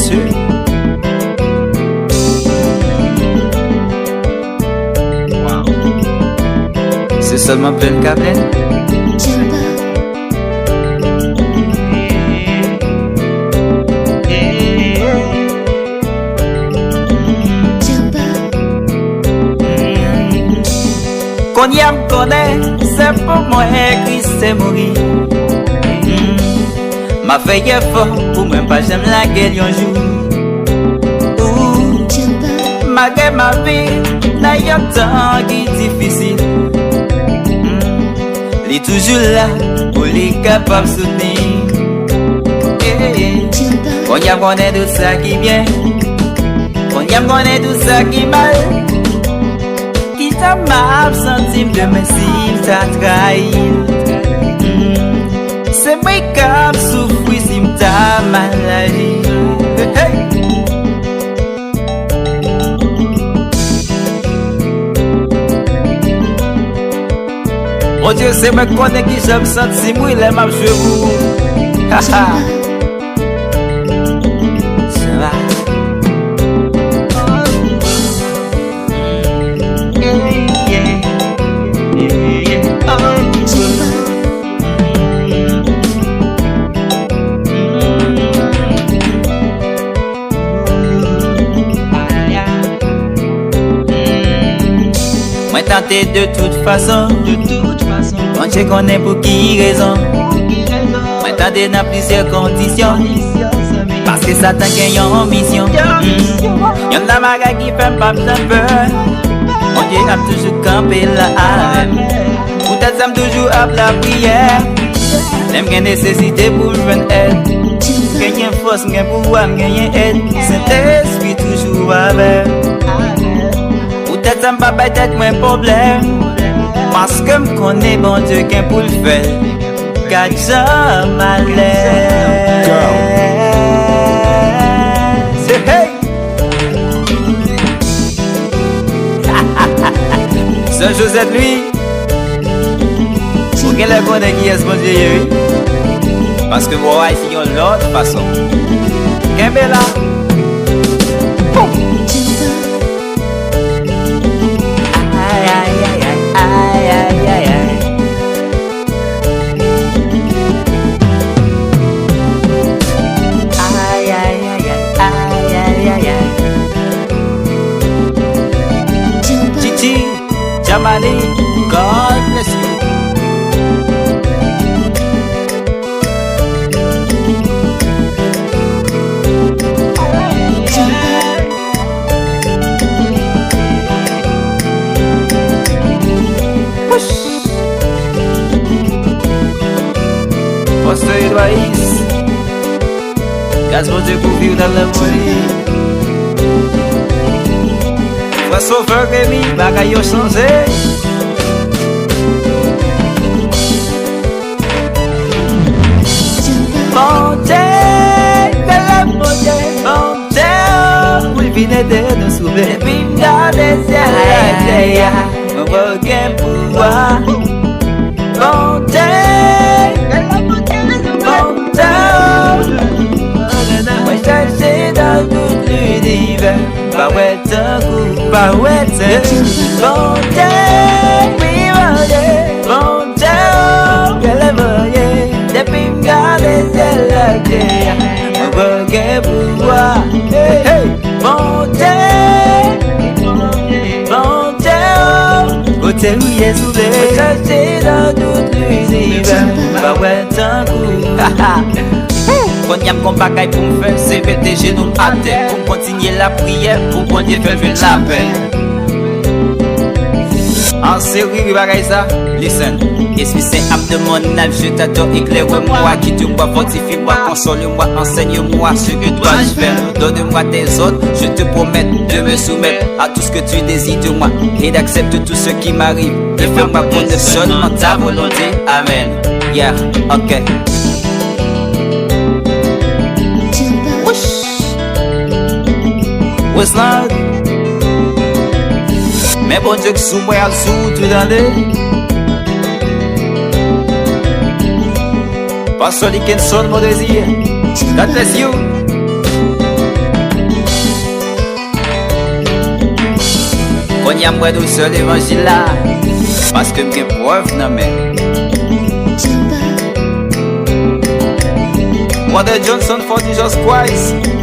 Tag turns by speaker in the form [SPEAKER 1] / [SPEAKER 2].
[SPEAKER 1] sûr. C'est seulement plein câble. Qu'on y a me connaît, c'est pour moi Kris c'est mouri. Ma veille est fort pour moi pas j'aime la gueule un jour. Malgré ma vie, n'a y a temps qui est difficile. Il est toujours là pour les capables de soutenir. Qu'on y a connaît tout ça qui vient, qu'on y a connaît tout ça qui mal. Ça m'a senti de mèsi, ça trahi. C'est moi qui souffre si m'ta maladie. Mon Dieu, c'est moi qui connais qui j'aime sentir moi, les m'a joué vous. Ça va. Tenté de toute façon, on Dieu connaît pour qui raison. Moi tenté dans plusieurs conditions, parce que Satan gagne en mission. Y'en a maga qui fait pas peur. Mon Dieu a toujours campé là. Peut-être ça me toujours à la prière. Même qu'il y a nécessité pour une aide. Gagne force, gagne pouvoir, gagne aide. Saint-Esprit toujours avec. Peut-être ça m'a pas être moins problème. Parce que me connais bon Dieu qui pour le faire. Car j'aime à l'aise. Hey. Ce Joseph lui. Pour qu'elle connaisse qui est ce bon Dieu. Parce que moi ici on l'autre façon. Qu'est-ce que là? Jamali, God bless you. Push. Poste Edouaïs. Gaz mon Dieu pour vivre dans la folie. Foi sauveur que mi bagay yo changé. Bondye, pour le viner de nous soulever. Puis m'garder ciel la terre, mon regain pouvoir. Bondye, moi chercher dans tout l'univers. Parèt un coup, parèt Bondye, oui Bondye, qu'elle est voyée. Depuis m'garder ciel la terre, mon regain pouvoir. Bondye, côté où il est soulevé. Moi chercher dans tout l'univers. Parèt un coup. Quand y'a un bagaille pour me faire, c'est mettre tes genoux à terre. Pour continuer la prière, pour Bondye faire la paix. En série, bagaille ça, listen. Esprit Saint, âme de mon âme, je t'adore, éclaire-moi, quitte-moi, fortifie-moi, console-moi, enseigne-moi ce que dois-je faire. Donne-moi tes ordres, je te promets de me soumettre à tout ce que tu désires de moi et d'accepter tout ce qui m'arrive. Et fais-moi prendre seulement ta volonté. Amen. Yeah, ok. What's not? Mais bon Dieu que sous moi à sous tout dans les. Pas celui qui sonne mon désir. God bless you. manière moi de seul évangile là. Parce que j'ai preuve non mais. Moi de Jhonson for Jesus Christ.